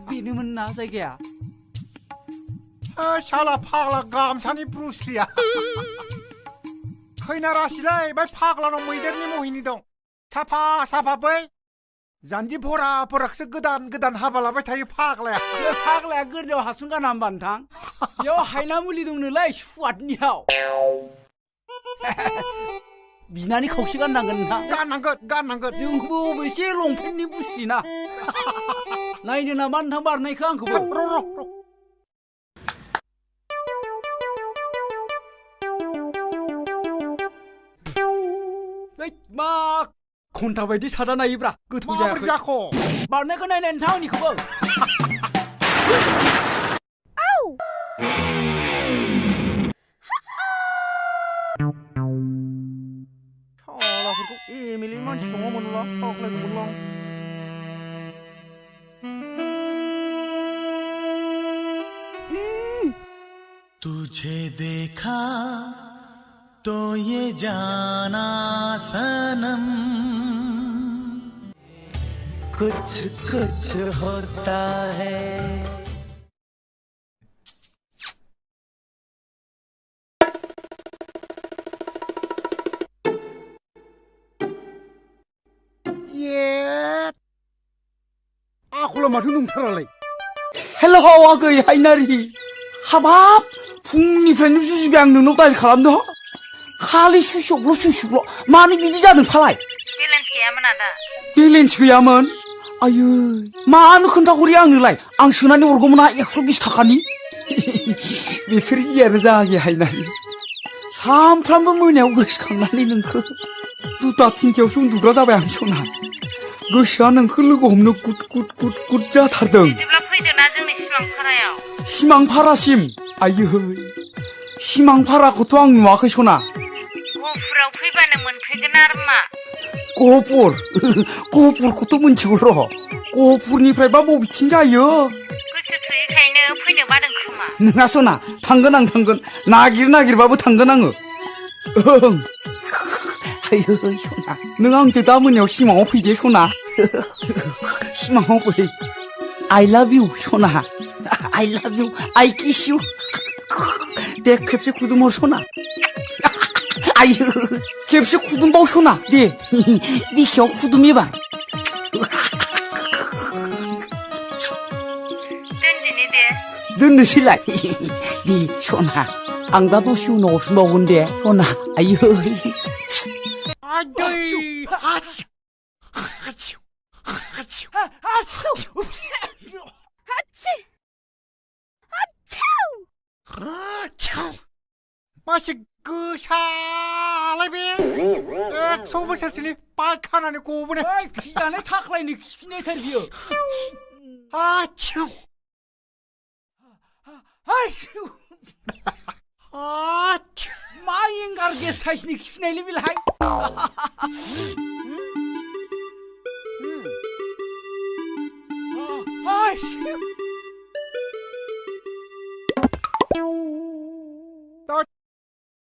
बेनोमोन ना जायगाया शाला फाग्ला गामसानि ब्रुसलिया खैना रासिलै बै फाग्लानाव मैदेरनि महिनी दं साफा साफा बै जानजि भरा भराखौसो गोदान गोदान हाबा लाबाय थायो फाग्लाया बे फाग्लाया गोरलैयाव हासुं गाना होमबा नोंथां बेयाव हायना मुलि दंनोलाय सुवादनियाव बिनानै खावसे गाननांगोन नोंथां गाननांगोन जोंबो अबेसे लंपेन्टनि बुसिना नायनो नामा नोंथां बारनायखौ आंखौबो मा घन्टा बायदि सादा नायोब्रा गोथौ जायाखै बारनायखौ नायनाय नोंथां आंनिखौबो शालाफोरखौ एमएलए मानसि नङामोनला फाग्लायगौमोनलां तुझे देखा तो ये जाना सनम कुछ कुछ होता है आखला माथो नंथारालाय हेल' आगै हायनारि हाबाब फुंनिफ्रायनो जुजिबाय आं नोंनाव दाइल खालामदों खालि सुइसअफल' मानो बिदि जादों फालाय बेलेन्स गैयामोन आदा बेलेन्स गैयामोन आयै मानो खोन्थाहरि आंनोलाय आं सोनानै हरगौमोन ना 120 थाखानि बेफोर गियानो जागे हायनारि सानफ्रामबो मोनायाव गोसोखांनानै नोंखौ दुता तिनथायावसो उन्दुग्रा जाबाय आं सना गोसोआ नोंखौ लोगो हमनो गुद गुद गुद गुद जाथारदों बिदिब्ला फैदोना जोंनि सिमांफारायाव सिमांफारासिम आयै सिमांफाराखौथ' आं नुवाखै सना गहपुराव फैबानो मोनफैगोन आरो मा गहपुरखौथ' मिन्थिगौ र' गहपुरनिफ्रायबा बबेथिं जायो गोसो थोयैखायनो फैनो बादों खोमा नोङा सना थांगोन आं थांगोन नागिरबाबो थांगोन आङो ओं आयै सना नों आंजों दा मोनायाव सिमाङाव फैदे सना सिमाङाव फै I love you सना I love you I kiss you दे खेबसे खुदुमहर सना आयै खेबसे खुदुमबाव सना दे बिखायाव खुदुम एबार दोनदिनि दे दोननोसैलाय दे सना आं दा दसे उनाव हरफिनबावगोन दे सना आयै मासे गोसालाय बे 100 बोसोरसोनि पायखानानि गबोनाय खिजानाय थाख्लायनो खिफिननायथार बियो मा एंगार गेस साइजनि खिफिनायलै बेलाय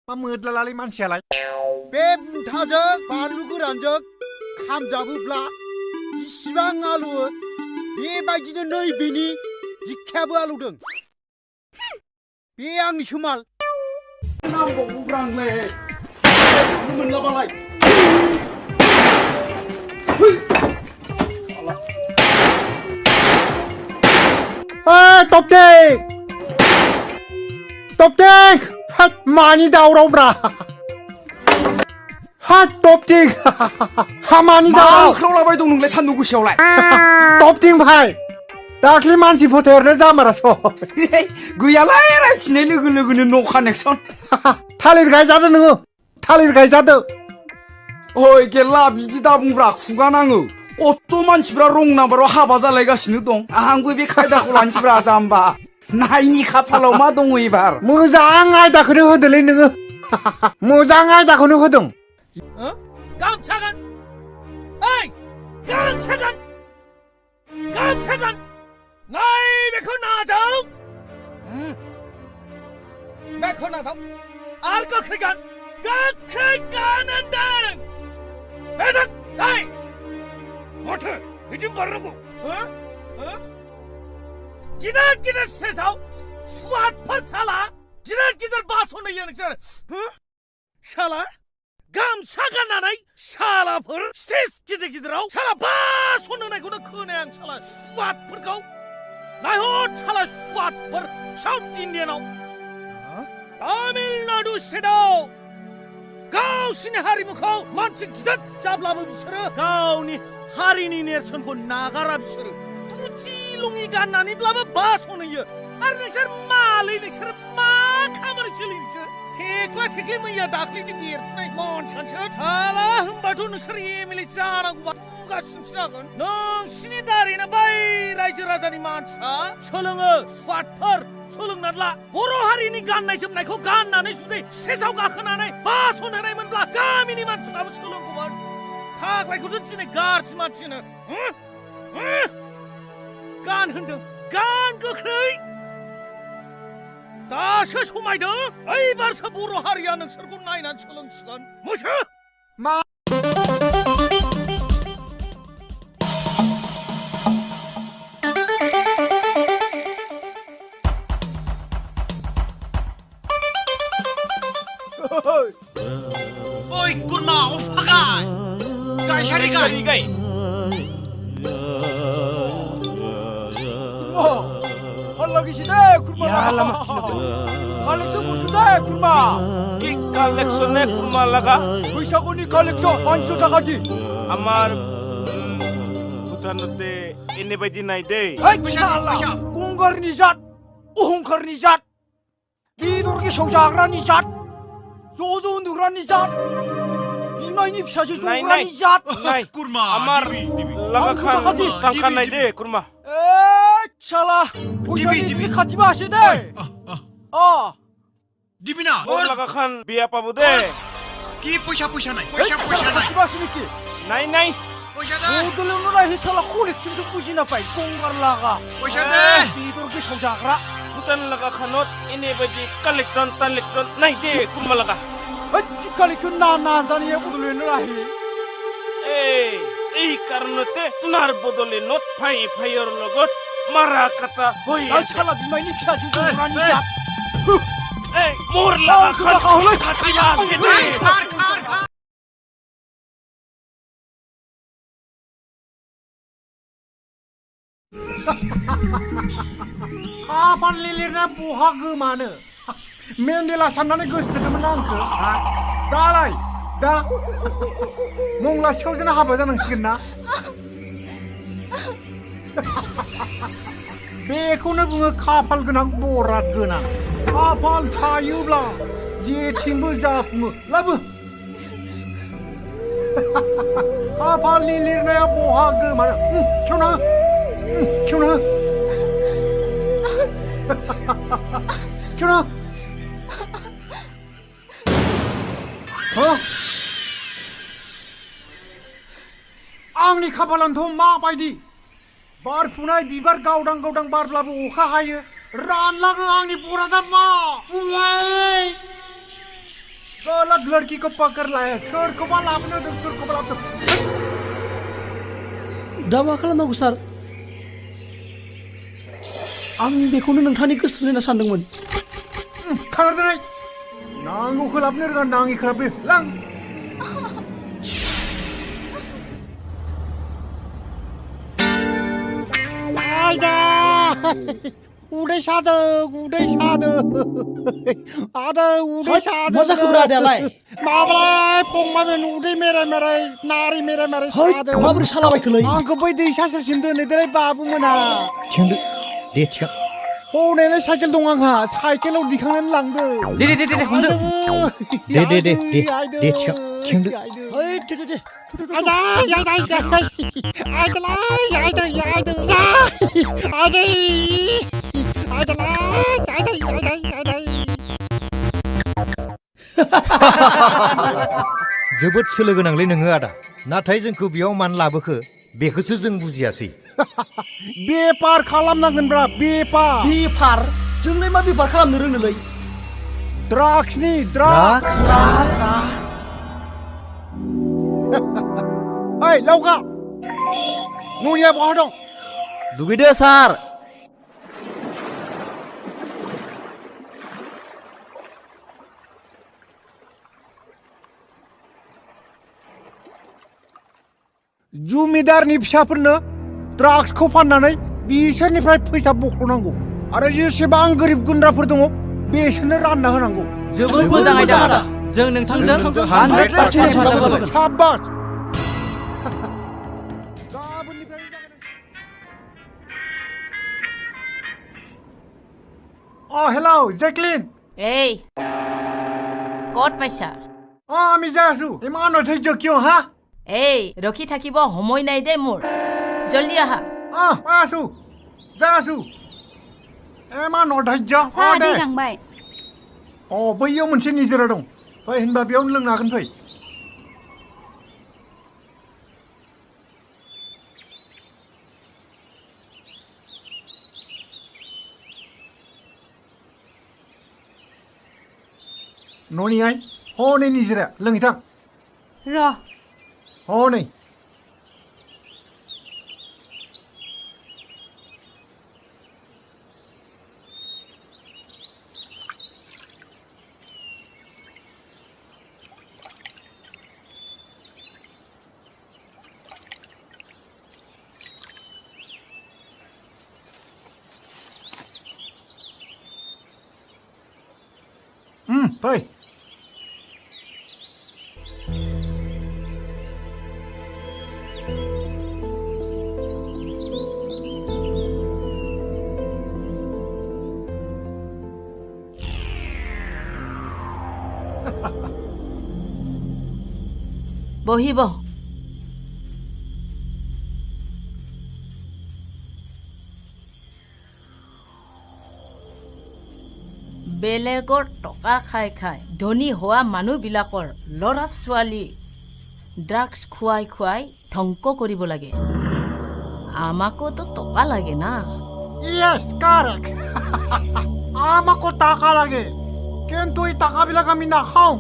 मा मोदलालालै मानसियालाय बे बुंथाजों बानलु गोरानजों खामजाबोब्ला बिसिबां आलौवो बेबायदिनो नैबेनि बिखायाबो आलौदों बे आंनिसो माल नांबावगौब्रांलै मोनलाबालाय टपटेक मानि दावरावब्रा टपटिं मानि दावराव खावलाबाय दं नोंलाय सान्दुं गोसायावलाय टपटिं भाई दाख्लि मानसि फोथायहरनो जामारास गैयालाय रायथिनाय लोगो लोगोनो न' कानेक्सन थालिर गायजादो नोङो थालिर गायजादो ओइ गेल्ला बिदि दा बुंब्रा खुगा नाङो कत' मानसिफ्रा रं नाम्बाराव हाबा जालायगासिनो दं आंबो बे खायदाखौ लानोसैब्रा जाम्बा नायनि खाफालाव मा दङ एबार मोजां आयदाखौनो होदोलै नोङो मोजां आयदाखौनो होदों गामसा गान ओइ गामसा गान नाय बेखौ नाजाव आरो गोख्रै गान होनदों बेजों नाय माथो बिदि बारनांगौ गिदिर गिदिर स्टेजाव स्वादफोर साला गिदिर गिदिर बासन होयो नोंसोर साला गामसा गाननानै सालाफोर स्टेज गिदिर गिदिराव साला बासन होनायखौनो खोनाया आं साला स्वादफोरखौ नायहर साला स्वादफोर साउथ इन्डियानाव तामिलनाडु स्टेटआव गावसिनि हारिमुखौ मानसि गिदिर जाब्लाबो बिसोरो गावनि हारिनि नेरसोनखौ नागारा बिसोरो तुचि लुङि गाननानैब्लाबो बासन होयो आरो नोंसोर मालै नोंसोर मा खामानि सोलियो नोंसोर थेख्ला थेख्लि मैया दाख्लैनि देरफुनाय मनसानसो साला होमबाथ' नोंसोर एमएलए जानांगौबा गासिनोसो जागोन नोंसिनि दारैनो बै रायजो राजानि मानसिया सोलोङो स्वादफोर सोलोंनानै ला बर' हारिनि गाननाय जोमनायखौ गाननानै जुदि स्टेजाव गाखोनानै बासन होनायमोनब्ला गामिनि मानसिफ्राबो सोलोंगौमोन फाग्लायखौथ' दिनै गाज्रि मानसिनो गान होनदों गान गोख्रै दासो समायदों एबारसो बर' हारिया नोंसोरखौ नायनानै सोलोंसिगोन मोसो मा Oi, kurma, ofagai. Gai shari gai. Lagi sih deh kurma. Ya lama. Collection musuh deh kurma. কি কালেকশনে কুরমা লাগা বৈশাখনী collection 500 টাকা দি। আমার ভুটানতে এনে বাইদি নাই দে। Hey, Allah. Gonggarni zat, ohongkarni zat. Bidurgi sojagranni zat. Jojo undugrani zat. Bimayni फिसाजो जग्रानि zat. নাই কুরমা আমার লাগা খান টাকা নাই দে কুরমা। Salah. Bojani খাতি বাসে দে। Dibina. ওর লাগা খান বিয়া পাবো দে। কি পয়সা নাই। পয়সা নাই। খাতি বাসে নাকি? নাই নাই। পয়সা দে। ওদলে নরা হিসালা collection বুঝি না পাই গঙ্গার লাগা। পয়সা দে। বিদুরgi সজাগরা। ভুটান লাগা খানত এনে বাইদি কালেকশন নাই দে কুরমা লাগা। collection না জানিয়ে বদলে নরা হি। এই কারণতে তুনার বদলে নত ফাইয়ের লগত মারা কাটা হই আছে। শালা বিমাইনি फिसाजो जग्रानि zat। মোর লাগা খান খাতি বাসে দে। खाफाल लिरना बहा गोमानो मेन्डेला साननानै गोसोथोदोंमोन आंखौ दालाय दा मंला सिखावजोंनो हाबा जानांसिगोन ना बेखौनो बुङो खाफाल गोनां बराद गोनां खाफाल थायोब्ला जेथिंबो जाफुङो लाबो खाफालनि लिरनाया बहा गोमानो खेवना खेवना खेवना आंनि खाफालानोथ' माबायदि बारफुनाय बिबार गावदां गावदां बारब्लाबो अखा हायो रानलाङो आंनि बरादा मा गलत लड़कीखौ पकड़ लाया सोरखौबा लाबोनो होदों सोरखौबा लाबोदों दा मा खालामनांगौ सार आं बेखौनो नोंथांनि गोसो होना सानदोंमोन खारदोनाय नांगौखौ लाबोनो रोङा नाङिखौ लाबोयो लां आयदा उदै सादों आदा उदै सादों मा जाखो ब्रादालाय माबालाय फंबायमोन उदै मेराय मेराय नारि मेराय मेराय सादों माबोरै सालाबायखोलै आंखौ बै दैसा सेरसिम दोनहैदोलै बाबुमोना थिखांदो दे थिखां हनै साइकेल दं आंहा साइकेलाव दिखांनानै लांदो दे हमदो दे थिखां थिखांदो ओइ दे जोबोद सोलो गोनांलै नोङो आदा नाथाय जोंखौ बेयाव मानो लाबोखो बेखौसो जों बुजियासै बेफार खालामनांगोनब्रा बेफार जोंलाय मा बेफार खालामनो रोंनोलै ड्राग्सनि ड्राग्स ओइ लावगा न'निया बहा दं दुगैदो सार जुमिदारनि फिसाफोरनो ड्राग्सखौ फाननानै बिसोरनिफ्राय फैसा बख'नांगौ आरो जेसेबां गोरिब गुन्द्राफोर दङ बिसोरनो रानना होनांगौ जोबोद मोजां आयदा आदा जों नोंथांजों 100% हेफाजाब होगोन साबास गाबोननिफ्राय हेलौ জেকলিন এই ক'ত পাইছা আমি যাই আছো ইমান অধৈৰ্য কিয় হা এই ৰখি থাকিব সময় নাই দে মোৰ জলদি আহা পাই আছো যাই আছো ইমান অধৈৰ্য দে गांबाय बैयाव मोनसे निजोरा दं फै होनबा बेयावनो लोंनो हागोन फै न'नि आइ हनै निजोरा लोंहैथां र' हनै फै বহিব বেলেগৰ টকা খাই খাই ধনী হোৱা মানুহবিলাকৰ ল'ৰা ছোৱালী ড্ৰাগছ খুৱাই খুৱাই ধ্বংস কৰিব লাগে আমাকোতো টকা লাগে না ইয়েস কারেক্ট আমাকো টাকা লাগে কিন্তু এই টাকাবিলাক আমি নাখাওঁ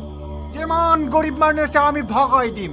যেমান গরিব মানুষ আছে আমি ভগাই দিম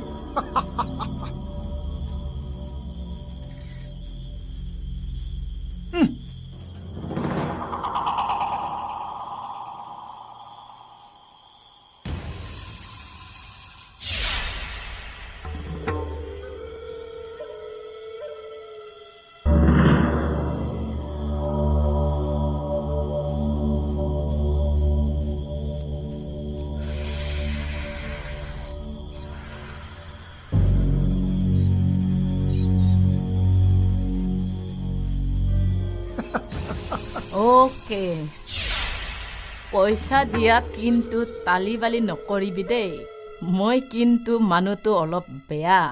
ওকে পইচা দিয়াত কিন্তু তালি বালি নকৰিবি দেই মই কিন্তু মানুহটো অলপ বেয়া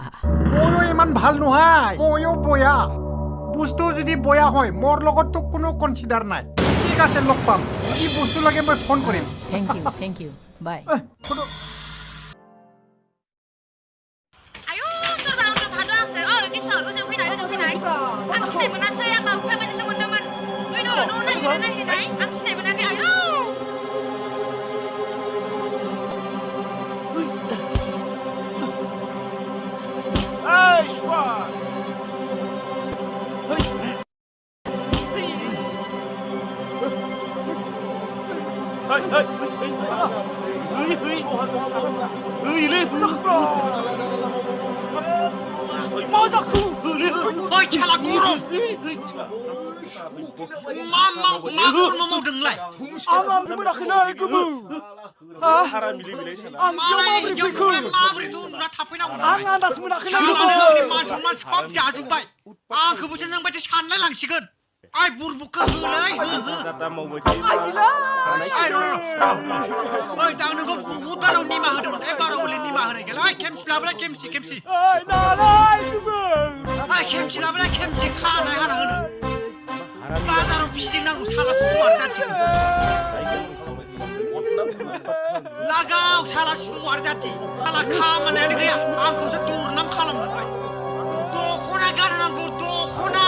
ময়ো ইমান ভাল নহয় ময়ো বয়া বস্তু যদি বয়া হয় মোৰ লগততো কোনো কনসিডাৰ নাই ঠিক আছে লগ পাম কি বস্তু লাগে মই ফোন কৰিম থেংক ইউ বাই आइ बुरबुखौ होलै ओइ दा नोंखौ बहुत बाराव निमा होदोंमोन बाराव बोले निमा होनाय गैला खेमसि लाबोलाय खेमसि ओइ नालाय खेमसि लाबोलाय खेमसि खानाय हाना होनो बाजाराव फिदिंनांगौ साला सुवार जाथि लागाव साला सुवार जाथि साला खामानियानो गैया आंखौसो दुरनाम खालामजोब्बाय दख'ना गाननांगौ दख'ना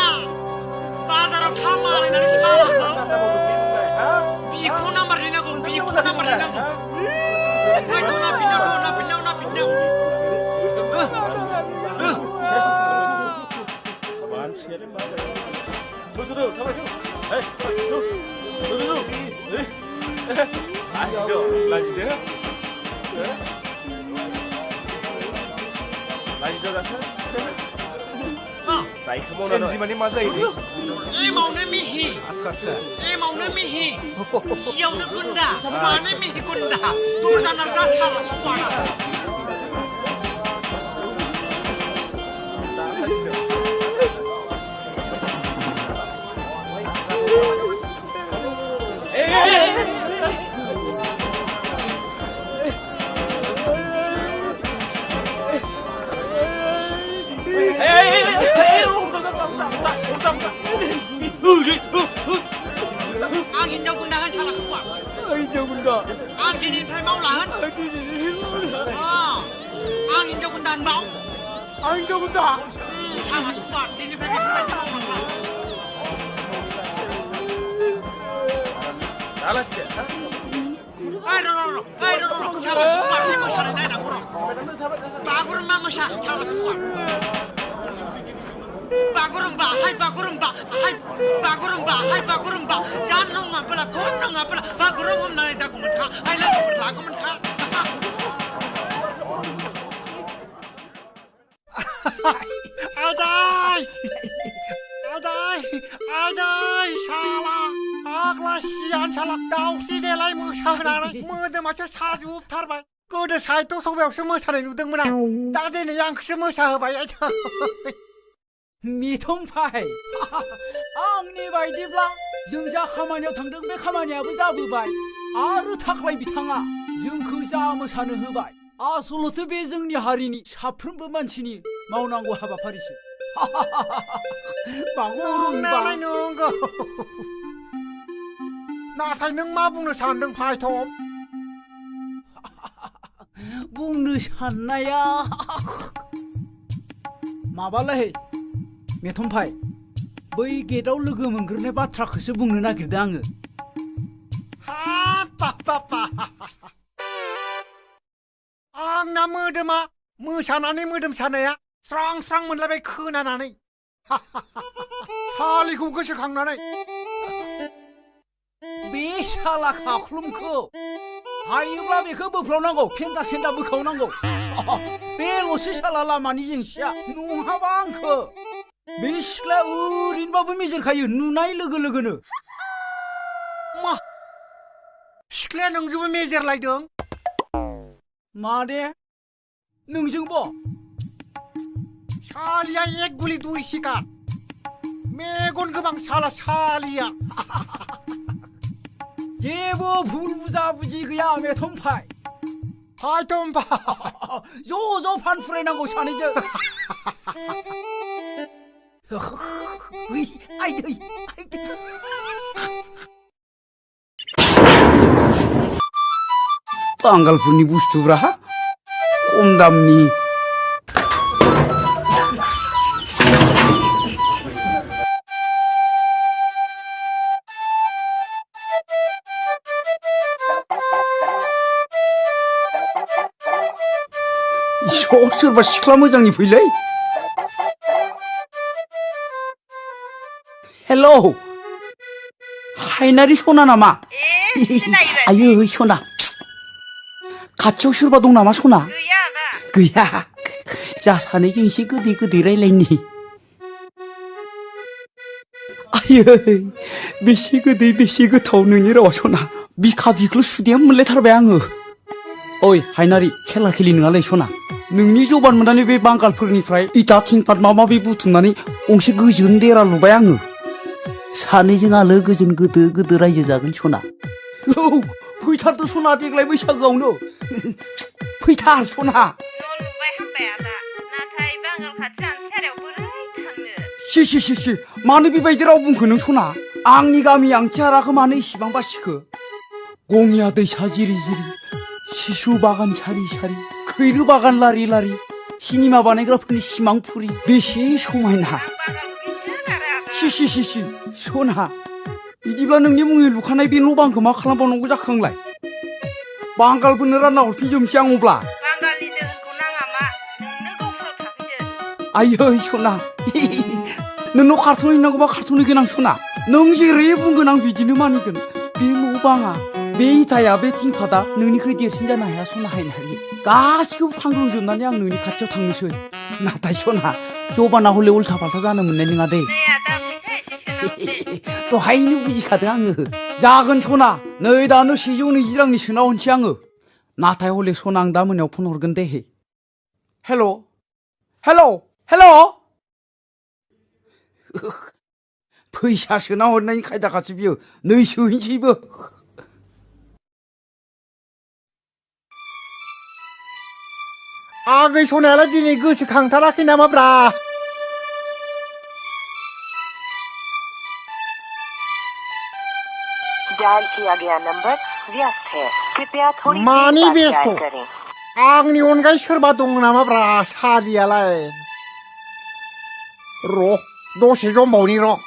बाजाराव थामालायनानै सालाखौ बिखौ नाम्बार लिरनांगौ नापिनाव एनजि माने मा जायो दे एमावनो मिहि आच्छा एमावनो मिहि सियावनो गुन्दा मानो मिहि गुन्दा दरजा नारग्रा साला सुवाना आं हिन्जाव गुन्दा होन साला सुवा आं दिनैनिफ्राय मावला होन आं हिन्जाव गुन्दा होनबाव साला सुवा दिनैनिफ्राय बेफोरबायदि मावनांला साला सुवानि मोसानाय नायनांगौ र' बागुरुम्बा मोसा साला सुवा बागुरुम्बा हाय बागुरुम्बा हाय बागुरुम्बा हाय बागुरुम्बा जान नङाब्ला गुन नङाब्ला बागुरुम हमनानै दागौमोनखा हाय लोगोफोर लागौमोनखा आदाय आदाय आदाय साला आग्ला सियान साला दाउस्रि देलाय मोसाहोनानै मोदोमासो साजोबथारबाय गोदो साहित्य सभायावसो मोसानाय नुदोंमोन आं दा दिनै आंखौसो मोसाहोबाय मिथुमफाय आंनि बायदिब्ला जों जा खामानियाव थांदों बे खामानियाबो जाबोबाय आरो थाख्लाय बिथाङा जोंखौ जा मोसानो होबाय आसलथे बे जोंनि हारिनि साफ्रोमबो मानसिनि मावनांगौ हाबाफारिसो बागुरुम्बा नंगौ नाथाय नों मा बुंनो सानदों फायथम बुंनो साननाया माबालाय मेथमफाय बै गेटआव लोगो मोनग्रोनाय बाथ्राखौसो बुंनो नागिरदों आङो आंना मोदोमा मोसानानै मोदोम सानाया स्रां स्रां मोनलायबाय खोनानानै सालिखौ गोसोखांनानै बे साला खाख्लुमखौ हायोब्ला बेखौ बोफ्लावनांगौ फेन्दा सेन्दा बोखावनांगौ बेल'सो साला लामानि जेंसिया नङाबा आंखौ बे सिख्लाया ओरैनोबाबो मेजेरखायो नुनाय लोगो लोगोनो मा सिख्लाया नोंजोंबो मेजेरलायदों मादे नोंजोंबो सालिया एक गुलि दुइ सिकार मेगन गोबां साला सालिया जेबो भुल बुजा बुजि गैया मेथमफाय फायथमफा ज' फान फुरायनांगौ सानैजों आइदै बांगालफोरनि बुस्थुब्रा खम दामनि सोरबा सिख्ला मोजांनि फैलै हेलौ हायनारि सना नामा आयै सना खाथियाव सोरबा दं नामा सना गैया जा सानैजों एसे गोदै गोदै रायलायनि आयै बेसे गोदै बेसे गोथाव नोंनि रावा सना बिखा बिख्लु सुदेम मोनलायथारबाय आङो ओइ हायनारि खेला खेलि नङालै सना नोंनि जबान मोननानै बे बांगालफोरनिफ्राय इटा थिंपाट माबा माबि बुथुमनानै गंसे गोजोन देरा लुबाय आङो सानैजों आलो गोजोन गोदो गोदो रायजो जागोन सना औ फैथारथ' सना देग्लाय बैसागोआवनो फैथार सना न' लुबाय हामबाय आदा नाथाय बांगाल खाथि आनसारियाव बोरै थांनो सि मानो बेबायदि राव बुंखो नों सना आंनि गामि आंथिहाराखौ मानो इसिबां बासिखो गङिया दैसा जिरि जिरि सिसु बागान सारि सारि खैरो बागान लारि लारि सिनेमा बानायग्राफोरनि सिमां फुरि बेसे समायना सि सना बिदिब्ला नोंनि मुङै लुखानाय बे न' बांखौ मा खालामबावनांगौ जाखो आंलाय बांगालफोरनो रानना हरफिनजोबनोसै आं अब्ला बांगालनि दोहोनखौ नाङा मा नोंनो गावफोराव थाफैदो आयै सना नोंनाव कार्टुन हैनांगौबा कार्टुन हैगोन आं सना नों जेरै बुंगोन आं बिदिनो मानिगोन बे न' बाङा बे इथाया बे थिंफादा नोंनिख्रुइ देरसिन जानो हाया सना हायनारि गासिखौबो फांग्लुंजोबनानै आं नोंनि खाथियाव थांनोसै नाथाय सना जबाना हले उल्था फाल्था जानो मोननाय नङा दे नै आदा फैसा एसे सोना हरदे दहायनो बुजिखादों आङो जागोन सना नै दानो 120 रांनि सोना हरनोसै आङो नाथाय हले सना आं दा मोनायाव फन हरगोन दे हेल' हेल' हेल' फैसा सोना हरनायनि खायदाखासो बियो नै सोहैनोसैबो आगै सनायालाय दिनै गोसोखांथाराखै नामाब्रा डायल किया गया नंबर व्यस्त है कृपया थोड़ी मानि देर बाद व्यस्त डायल करें आंनि अनगायै सोरबा दं नामाब्रा सादियालाय र' दसे जमबावनि र'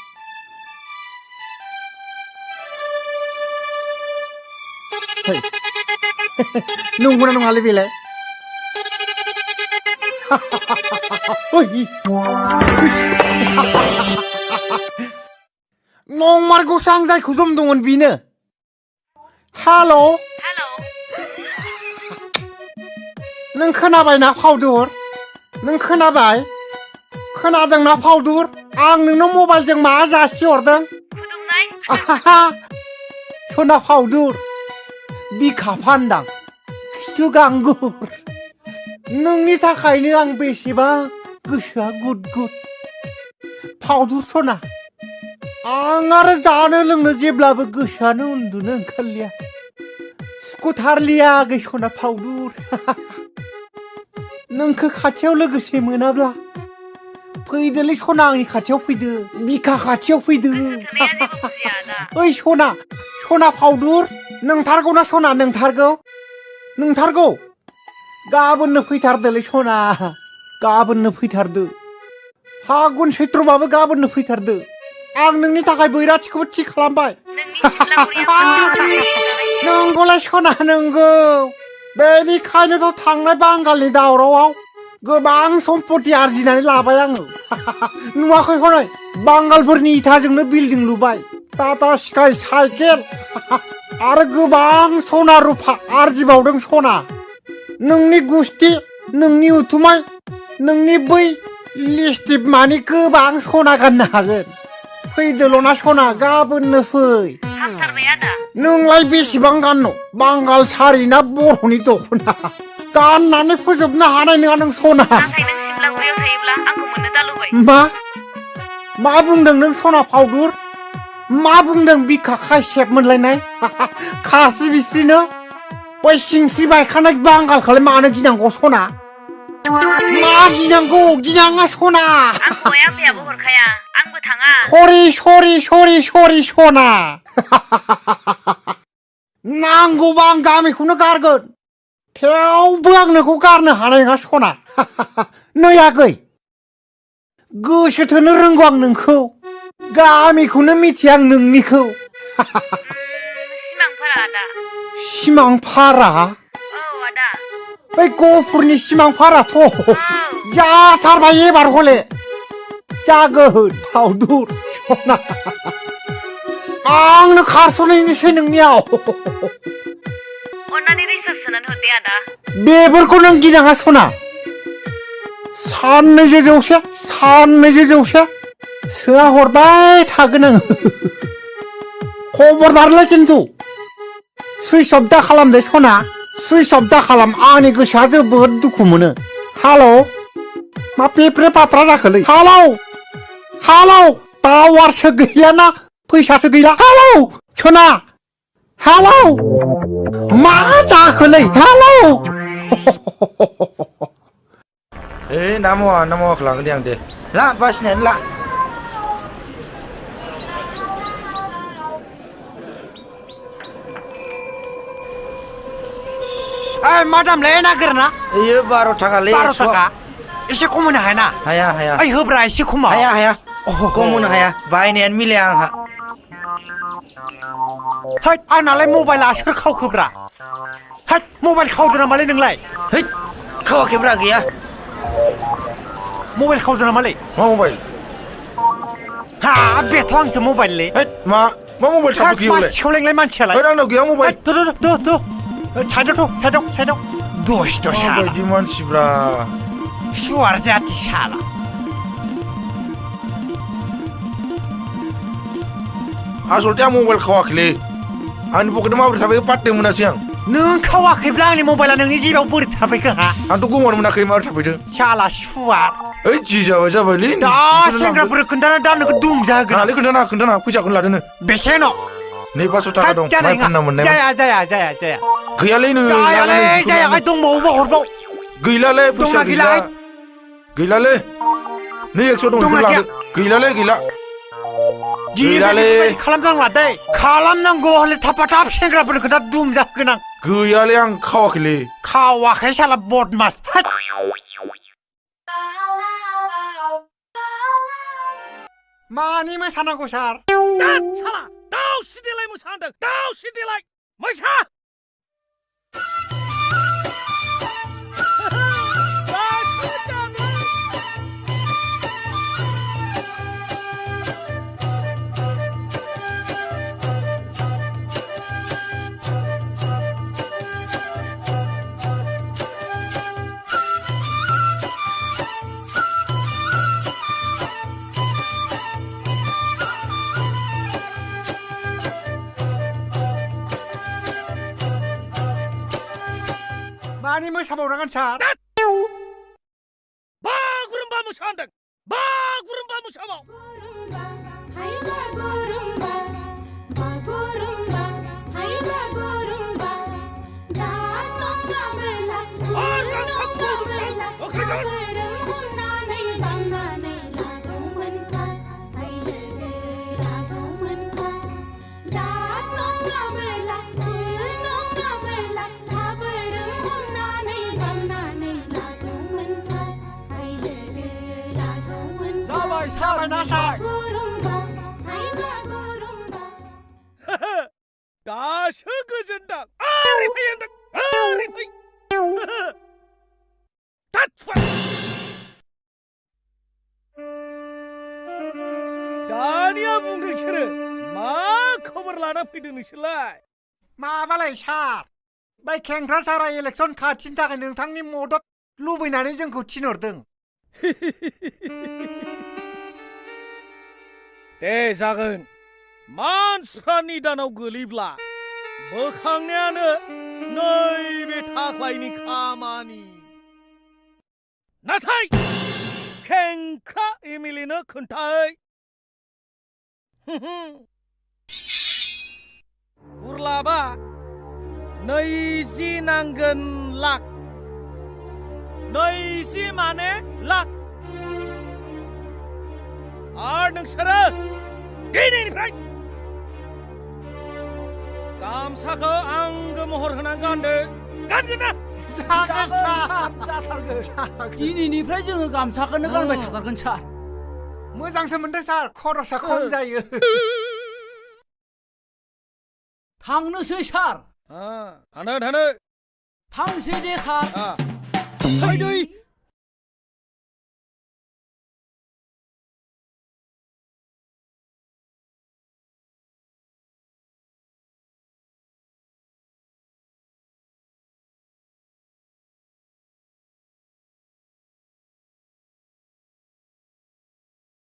नंगौना नङालै बेलाय नंमारगौसो आं जायखौ जमदोंमोन बेनो हेल' नों खोनाबायना फावदुर नों खोनाबाय खोनादोंना फावदुर आं नोंनो मबाइलजों मा जासिहरदों फुदुंनाय सना फावदुर बिखा फान्दां खिथु गांगुर नोंनि थाखायनो आं बेसेबा गोसोआ गुद गुद फावदुर सना आं आरो जानो लोंनो जेब्लाबो गोसोआनो उन्दुनो ओंखारलिया सुखुथारलिया आगै सना फावदुर नोंखौ खाथियाव लोगोसे मोनाब्ला फैदोलै सना आंनि खाथियाव फैदो बिखा खाथियाव फैदो ओइ सना सना फावदुर नोंथारगौना सना नोंथारगौ गाबोननो फैथारदोलै सना गाबोननो फैथारदो फागुन सैत्रबाबो गाबोननो फैथारदो आं नोंनि थाखाय बैराथिखौबो थि खालामबाय नंगौलाय सना नंगौ बेनिखायनोथ' थांनाय बांगालनि दावरावआव गोबां सम्पति आरजिनानै लाबाय आङो नुवाखै हनै बांगालफोरनि इथाजोंनो बिल्डिं लुबाय टाटा स्काई साइकेल आरो गोबां सना रुफा आरजिबावदों सना नोंनि गुस्ति नोंनि उथुमाय नोंनि बै लिस्टिप मानि गोबां सना गाननो हागोन फैदोल'ना सना गाबोननो फै नोंलाय बेसेबां गाननो बांगाल सारि ना बर'नि दख'ना गाननानै फोजोबनो हानाय नङा नों सना मा बुंदों नों सना फावदुर मा बुंदों बिखा खायसेब मोनलायनाय खासि बिस्रिनो बै सिंस्रि बायखानाय बांगालखौलाय मानो गिनांगौ सना मा गिनांगौ गिनाङा सना सरि सना नांगौबा आं गामिखौनो गारगोन थेवबो आं नोंखौ गारनो हानाय नङा सना नै आगै गोसो थोनो रोंगौ आं नोंखौ गामिखौनो मिथिया आं नोंनिखौ सिमांफारा बै गफुरनि सिमांफाराथ' जाथारबाय एबार हले जागोन फावदुर सना आंनो खारस'नायनोसै नोंनियाव बेफोरखौ नों गिनाङा सना साननैजो जौसे सोआ हरबाय थागोन आङो खबरदारलै खिन्थु सुइस अफ दा खालाम दे सना सुइस अफ दा खालाम आंनि गोसोआ जोबोद दुखु मोनो हेल' मा पेप्रे पाप्रा जाखोलै हेल' टावारसो गैयाना फैसासो गैला हेल' सना हेल' मा जाखोलै हेल' ना मावाखै लांगोन दे आं दे ला बासिनायानो ला मा दामलै नागिरना एयो 12 थाखालै 12 थाखा एसे खम होनो हाया ना हाया ओइ होब्रा एसे खम हाया खम होनो हाया बायनायानो मिलाया आंहा हैद आंनालाय मबाइला सोर खावखोब्रा हैद मबाइल खावदो नामालै नोंलाय हैद खावाखैब्रा गैया मबाइल खावदो नामालै मा मबाइल हा बेथ' आंसो मबाइललै हैद मा मा मबाइल थाबो गैयालाय सिखावलेंलाय मानसियालाय ओइ आंनाव गैया मबाइल साइडआव दुष्ट साला माबायदि मानसिब्रा सुवार जाति साला आसलथे आं मबाइल खावाखैलै आंनि पकेटाव माबोरै थाबाय पात्ते मोनासै आं नों खावाखैब्ला आंनि मबाइला नोंनि जेबाव बोरै थाफैखो हा आंथ' गमानो मोनाखै माबोरै थाफैदों साला सुवार ओइ जि जाबायलै दा सेंग्राफोर खोन्थाना दा नोंखौ दुम जाहोगोन नालै खोन्थाना फैसाखौनो लादोनो बेसे न' नै 500 थाखा दं माइ फानना मोननाय जाया गैयालै नो जाया दंबावोबा हरबाव गैलालै फैसा गैलालै नै 100 दं बेखौ लादो गैला गैलालै खालामनांला दै खालामनांगौ हले थापा थाप सेंग्राफोर खोथा दुम जाहोगोन आं गैयालै आं खावाखैलै खावाखै साला बदमास मानि मोसानांगौ सार साला दाउ सिदेलाय मोसा होनदों दाउ सिदेलाय मोसा मानि मोसाबावनांगोन सार बागुरुम्बा मोसा होनदों बागुरुम्बा मोसाबाव दासो गोजोनदां ओरै फै होनदों ओरै फै दानिया बुं नोंसोरो मा खबर लाना फैदों नोंसोरलाय माबालाय सार बै खेंख्रा सारा इलेक्सन खाथिनि थाखाय नोंथांनि मदद लुबैनानै जोंखौ थिनहरदों दे जागोन मानसिफ्रा निदानाव गोलैब्ला बोखांनायानो नैबे थाख्लायनि खामानि नाथाय खेंख्रा एमएलएनो खोन्थाय गुरलाबा 20 नांगोन लाख 20 माने लाख आरो नोंसोरो दिनैनिफ्राय गामसाखौ आंगो महर होनानै गानदो गानगोन ना दिनैनिफ्राय जोङो गामसाखौनो गानबाय थाथारगोन सार मोजांसो मोनदों सार खरसा खम जायो थांनोसै सार थानो थांसै दे सार फैदै